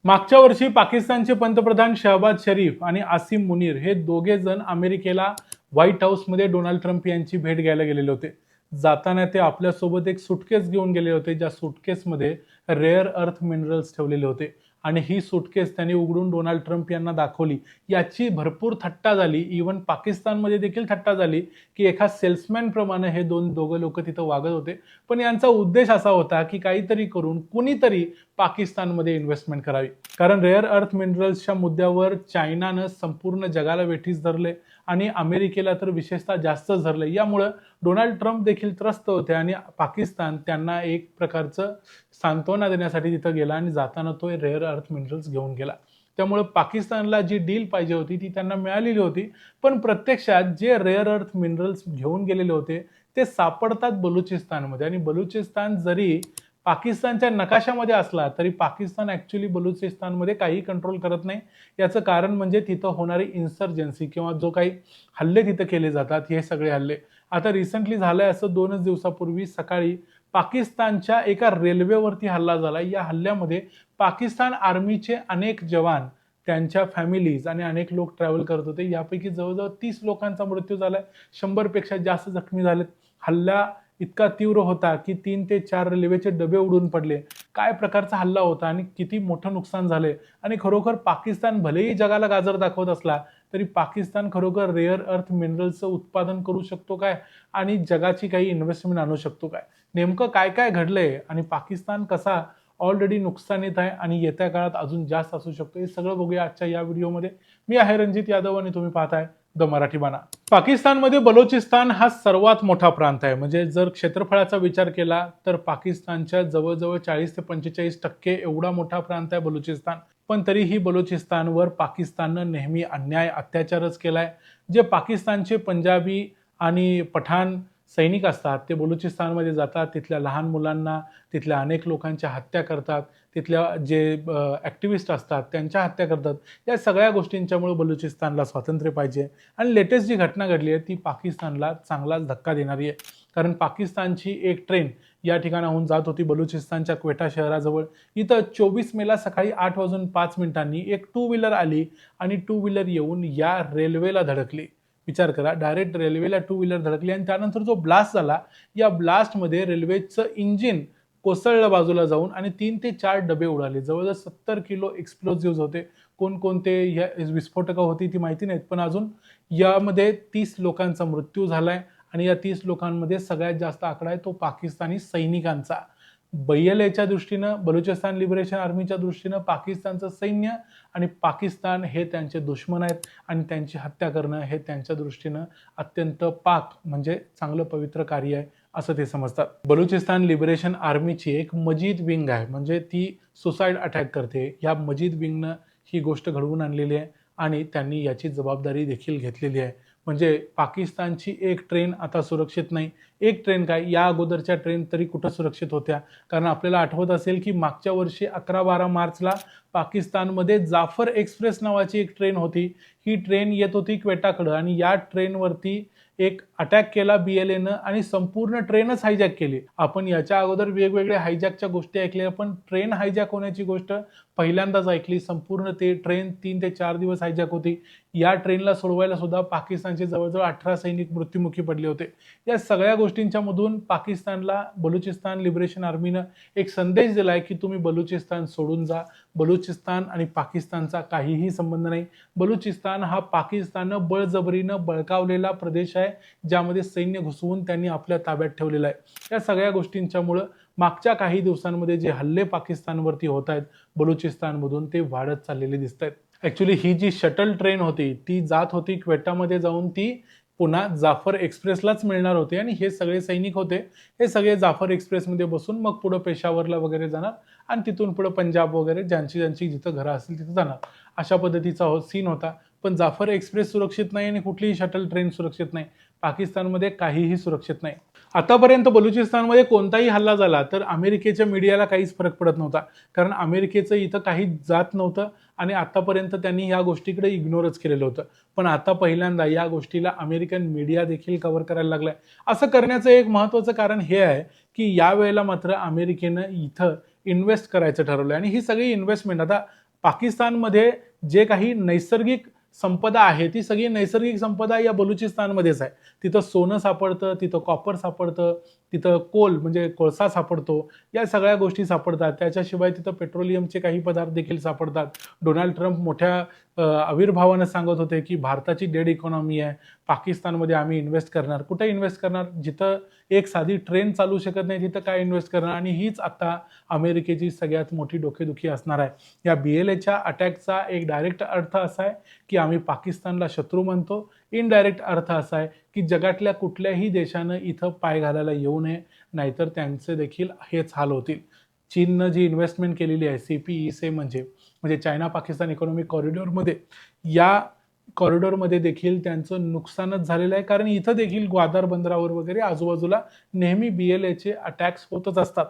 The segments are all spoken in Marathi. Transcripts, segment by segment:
मागच्या वर्षी पाकिस्तानचे पंतप्रधान शहबाज शरीफ आणि आसिम मुनीर हे दोघे जण अमेरिकेला व्हाईट हाऊसमध्ये डोनाल्ड ट्रम्प यांची भेट घ्यायला गेलेले होते. जाताना ते आपल्यासोबत एक सुटकेस घेऊन गेले होते, ज्या सुटकेसमध्ये रेअर अर्थ मिनरल्स ठेवलेले होते. आणि ही सुटकेस त्यांनी उघडून डोनाल्ड ट्रम्प यांना दाखवली. याची भरपूर थट्टा झाली. इव्हन पाकिस्तानमध्ये देखील थट्टा झाली की एका सेल्समॅन प्रमाणे हे दोघं लोक तिथं वागत होते. पण यांचा उद्देश असा होता की काहीतरी करून कुणीतरी पाकिस्तानमध्ये इन्व्हेस्टमेंट करावी. कारण रेअर अर्थ मिनरल्सच्या मुद्द्यावर चायनानं संपूर्ण जगाला वेठीस धरले आणि अमेरिकेला तर विशेषतः जास्तच धरले. यामुळं डोनाल्ड ट्रम्प देखील त्रस्त होते आणि पाकिस्तान त्यांना एक प्रकारचं सांत्वना देण्यासाठी तिथं गेला आणि जाताना तो रेअर अर्थ मिनरल्स घेऊन गेला. त्यामुळे पाकिस्तानला जी डील पाहिजे होती ती त्यांना मिळालेली होती. पण प्रत्यक्षात जे रेअर अर्थ मिनरल्स घेऊन गेलेले होते ते सापडतात बलुचिस्तानमध्ये. आणि बलुचिस्तान जरी पाकिस्तानच्या नकाशामध्ये असला तरी पाकिस्तान ॲक्च्युली बलुचिस्तानमध्ये काही कंट्रोल करत नाही. याचं कारण म्हणजे तिथं होणारी इन्सर्जन्सी किंवा जो काही हल्ले तिथं केले जातात, हे सगळे हल्ले. आता रिसेंटली झालंय असं 2च दिवसापूर्वी सकाळी पाकिस्तानच्या एका रेल्वेवरती हल्ला झाला. या हल्ल्यामध्ये पाकिस्तान आर्मीचे अनेक जवान, त्यांच्या फॅमिलीज आणि अनेक लोक ट्रॅव्हल करत होते. यापैकी जवळजवळ 30 लोकांचा मृत्यू झालाय, 100 पेक्षा जास्त जखमी झालेत. हल्ला इतका तीव्र होता की 3 ते 4 रेल्वेचे डबे उडून पडले. काय प्रकारचा हल्ला होता आणि किती मोठं नुकसान झाले. आणि खरोखर पाकिस्तान भलेही जगाला गाजर दाखवत असला तरी पाकिस्तान खरोखर रेअर अर्थ मिनरल्सचं उत्पादन करू शकतो काय आणि जगाची काही इन्व्हेस्टमेंट आणू शकतो काय? नेमकं काय काय घडलंय आणि पाकिस्तान कसा ऑलरेडी नुकसानीत आहे आणि येत्या काळात अजून जास्त असू शकतो, हे सगळं बघूया आजच्या या व्हिडिओमध्ये. मी आहे रणजित यादव आणि तुम्ही पाहताय द मराठी बाणा. पाकिस्तानमध्ये बलोचिस्तान हा सर्वात मोठा प्रांत आहे. म्हणजे जर क्षेत्रफळाचा विचार केला तर पाकिस्तानच्या जवळजवळ 40 ते 45% एवढा मोठा प्रांत आहे बलुचिस्तान. पण तरीही बलुचिस्तानवर पाकिस्ताननं नेहमी अन्याय अत्याचारच केलाय. जे पाकिस्तानचे पंजाबी आणि पठाण सैनिक असतात ते बलुचिस्तानमध्ये जातात, तिथल्या लहान मुलांना, तिथल्या अनेक लोकांच्या हत्या करतात, तिथल्या जे ॲक्टिव्हिस्ट असतात त्यांच्या हत्या करतात. या सगळ्या गोष्टींच्यामुळे बलुचिस्तानला स्वातंत्र्य पाहिजे. आणि लेटेस्ट जी घटना घडली आहे ती पाकिस्तानला चांगलाच धक्का देणारी आहे. कारण पाकिस्तानची एक ट्रेन या ठिकाणाहून जात होती बलुचिस्तानच्या क्वेटा शहराजवळ. इथं 24 मेला सकाळी 8:05 एक टू व्हीलर आली आणि टू व्हीलर येऊन या रेल्वेला धडकली. विचार करा, डायरेक्ट रेल्वेला टू व्हीलर धडकली आणि त्यानंतर जो ब्लास्ट झाला, या ब्लास्टमध्ये रेल्वेचं इंजिन कोसळलं बाजूला जाऊन आणि 3 ते 4 डबे उडाले. जवळजवळ 70 किलो एक्सप्लोजिव्स होते. कोणकोणते या विस्फोटकं होती ती माहिती नाहीत, पण अजून यामध्ये 30 लोकांचा मृत्यू झालाय. आणि या 30 लोकांमध्ये सगळ्यात जास्त आकडा आहे तो पाकिस्तानी सैनिकांचा. BLAच्या दृष्टीनं, बलुचिस्तान लिबरेशन आर्मीच्या दृष्टीनं पाकिस्तानचं सैन्य आणि पाकिस्तान हे त्यांचे दुश्मन आहेत आणि त्यांची हत्या करणं हे त्यांच्या दृष्टीनं अत्यंत पाक म्हणजे चांगलं पवित्र कार्य आहे असं ते समजतात. बलुचिस्तान लिबरेशन आर्मीची एक मजीद विंग आहे, म्हणजे ती सुसाईड अटॅक करते. या मजीद विंगनं ही गोष्ट घडवून आणलेली आहे आणि त्यांनी याची जबाबदारी देखील घेतलेली आहे. म्हणजे पाकिस्तानची एक ट्रेन आता सुरक्षित नाही. एक ट्रेन काय, या अगोदरच्या ट्रेन तरी कुठं सुरक्षित होत्या? कारण आपल्याला आठवत असेल की मागच्या वर्षी 11-12 मार्चला पाकिस्तानमध्ये जाफर एक्सप्रेस नावाची एक ट्रेन होती. ही ट्रेन येत होती क्वेटाकडं आणि या ट्रेनवरती एक अटॅक केला BLAनं आणि संपूर्ण ट्रेनच हायजॅक केली. आपण याच्या अगोदर वेगवेगळ्या हायजॅकच्या गोष्टी ऐकल्या, पण ट्रेन हायजॅक होण्याची गोष्ट पहिल्यांदाच ऐकली. संपूर्ण ते ट्रेन 3 ते 4 दिवस हायजॅक होती. या ट्रेनला सोडवायला सुद्धा पाकिस्तानचे जवळजवळ 18 सैनिक मृत्युमुखी पडले होते. या सगळ्या गोष्टींच्या मधून पाकिस्तानला बलुचिस्तान लिबरेशन आर्मीनं एक संदेश दिलाय की तुम्ही बलुचिस्तान सोडून जा. बलुचिस्तान आणि पाकिस्तानचा काहीही संबंध नाही. बलुचिस्तान हा पाकिस्ताननं बळजबरीनं बळकावलेला प्रदेश आहे, ज्यामध्ये सैन्य घुसवून त्यांनी आपल्या ताब्यात ठेवलेला आहे. या सगळ्या गोष्टींच्यामुळं मागच्या काही दिवसांमध्ये जे हल्ले पाकिस्तानवरती होत आहेत बलुचिस्तानमधून ते वाढत चाललेले दिसत आहेत. ॲक्च्युली ही जी शटल ट्रेन होती ती जात होती क्वेटामध्ये जाऊन ती पुन्हा जाफर एक्सप्रेसलाच मिळणार होते आणि हे सगळे सैनिक होते, हे सगळे जाफर एक्सप्रेसमध्ये बसून मग पुढं पेशावरला वगैरे जाणार आणि तिथून पुढं पंजाब वगैरे ज्यांची ज्यांची जिथं घरं असतील तिथं जाणार. अशा पद्धतीचा सीन होता. पण जाफर एक्सप्रेस सुरक्षित नाही आणि कुठलीही शटल ट्रेन सुरक्षित नाही. पाकिस्तानमध्ये काहीही सुरक्षित नाही. आतापर्यंत बलुचिस्तानमध्ये कोणताही हल्ला झाला तर अमेरिकेच्या मीडियाला काहीच फरक पडत नव्हता, कारण अमेरिकेचं इथं काही जात नव्हतं आणि आतापर्यंत त्यांनी या गोष्टीकडे इग्नोरच केलेलं होतं. पण आता पहिल्यांदा या गोष्टीला अमेरिकन मीडिया देखील कव्हर करायला लागलाय. असं करण्याचं एक महत्त्वाचं कारण हे आहे की यावेळेला मात्र अमेरिकेनं इथं इन्व्हेस्ट करायचं ठरवलं आणि ही सगळी इन्व्हेस्टमेंट आता पाकिस्तानमध्ये जे काही नैसर्गिक संपदा आहे ती सगळी नैसर्गिक संपदा या बलुचिस्तानमध्येच आहे. तिथं सोनं सापडतं, तिथं कॉपर सापडतं, तिथं कोल म्हणजे कोळसा सापडतो, या सगळ्या गोष्टी सापडतात. त्याच्याशिवाय तिथं पेट्रोलियमचे काही पदार्थ देखील सापडतात. डोनाल्ड ट्रम्प मोठ्या आविर्भावानं सांगत होते की भारताची डेड इकॉनॉमी आहे, पाकिस्तानमध्ये आम्ही इन्व्हेस्ट करणार. कुठे इन्व्हेस्ट करणार? जिथं एक साधी ट्रेन चालू शकत नाही तिथं काय इन्व्हेस्ट करणार? आणि हीच आता अमेरिकेची सगळ्यात मोठी डोकेदुखी असणार आहे. या BLAच्या अटॅकचा एक डायरेक्ट अर्थ असा आहे की आम्ही पाकिस्तानला शत्रू मानतो. इनडायरेक्ट अर्थ असा आहे की जगातल्या कुठल्याही देशानं इथं पाय घालायला येऊ नये, नाहीतर त्यांचे देखील हेच हाल होतील. चीननं जी इन्व्हेस्टमेंट केलेली आहे CPEC म्हणजे चायना पाकिस्तान इकॉनॉमिक कॉरिडॉरमध्ये, या कॉरिडॉरमध्ये देखील त्यांचं नुकसानच झालेलं आहे. कारण इथं देखील ग्वादर बंदरावर वगैरे आजूबाजूला नेहमी BLAचे अटॅक्स होतच असतात.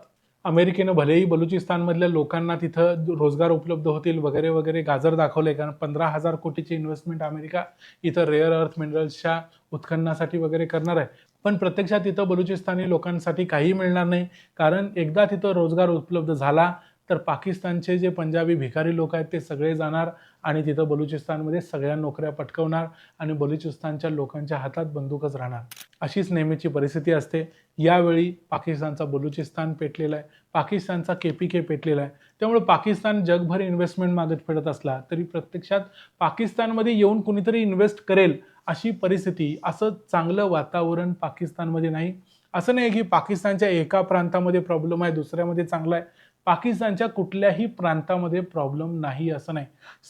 अमेरिकेनं भलेही बलुचिस्तानमधल्या लोकांना तिथं रोजगार उपलब्ध होतील वगैरे वगैरे गाजर दाखवले, कारण 15,000 कोटीची इन्व्हेस्टमेंट अमेरिका इथं रेअर अर्थ मिनरल्सच्या उत्खननासाठी वगैरे करणार आहे. पण प्रत्यक्षात तिथं बलुचिस्तानी लोकांसाठी काही मिळणार नाही. कारण एकदा तिथं रोजगार उपलब्ध झाला तर पाकिस्तानचे जे पंजाबी भिकारी लोक आहेत ते सगळे जाणार आणि तिथं बलुचिस्तानमध्ये सगळ्या नोकऱ्या पटकवणार आणि बलुचिस्तानच्या लोकांच्या हातात बंदूकच राहणार. अशीच नेहमीची परिस्थिती असते. यावेळी पाकिस्तानचा बलुचिस्तान पेटलेला आहे, पाकिस्तानचा KPK पेटलेला आहे. त्यामुळे पाकिस्तान जगभर इन्व्हेस्टमेंट मागत फिरत असला तरी प्रत्यक्षात पाकिस्तानमध्ये येऊन कुणीतरी इन्व्हेस्ट करेल अशी परिस्थिती, असं चांगलं वातावरण पाकिस्तानमध्ये नाही. असं नाही की पाकिस्तानच्या एका प्रांतामध्ये प्रॉब्लेम आहे, दुसऱ्यामध्ये चांगला आहे. पाकिस्तानच्या कुठल्याही प्रांतामध्ये प्रॉब्लेम नाही असं नाही,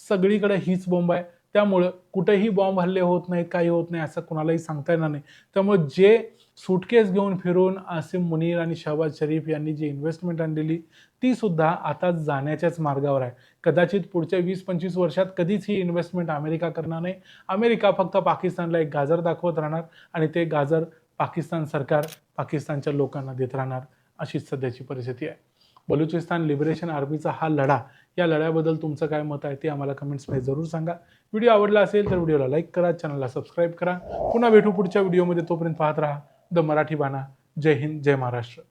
सगळीकडे हीच बोंब आहे. त्यामुळं कुठेही बॉम्ब हल्ले होत नाहीत, काही होत नाही असं कोणालाही सांगता येणार नाही. त्यामुळे जे सूटकेस घेऊन फिरून आसिम मुनीर आणि शहबाज शरीफ यांनी जी इन्व्हेस्टमेंट आणलेली ती सुद्धा आता जाण्याच्याच मार्गावर आहे. कदाचित पुढच्या 20-25 वर्षात कधीच ही इन्व्हेस्टमेंट अमेरिका करणार नाही. अमेरिका फक्त पाकिस्तानला एक गाजर दाखवत राहणार आणि ते गाजर पाकिस्तान सरकार पाकिस्तानच्या लोकांना देत राहणार. अशीच सध्याची परिस्थिती आहे. बलुचिस्तान लिबरेशन आर्मीचा हा लढा, या लढ्याबद्दल तुमचं काय मत आहे ते आम्हाला कमेंट्समध्ये जरूर सांगा. व्हिडिओ आवडला असेल तर व्हिडिओला लाईक करा, चॅनलला सबस्क्राईब करा. पुन्हा भेटू पुढच्या व्हिडिओमध्ये. तोपर्यंत पाहत राहा द मराठी बाणा. जय हिंद, जय महाराष्ट्र.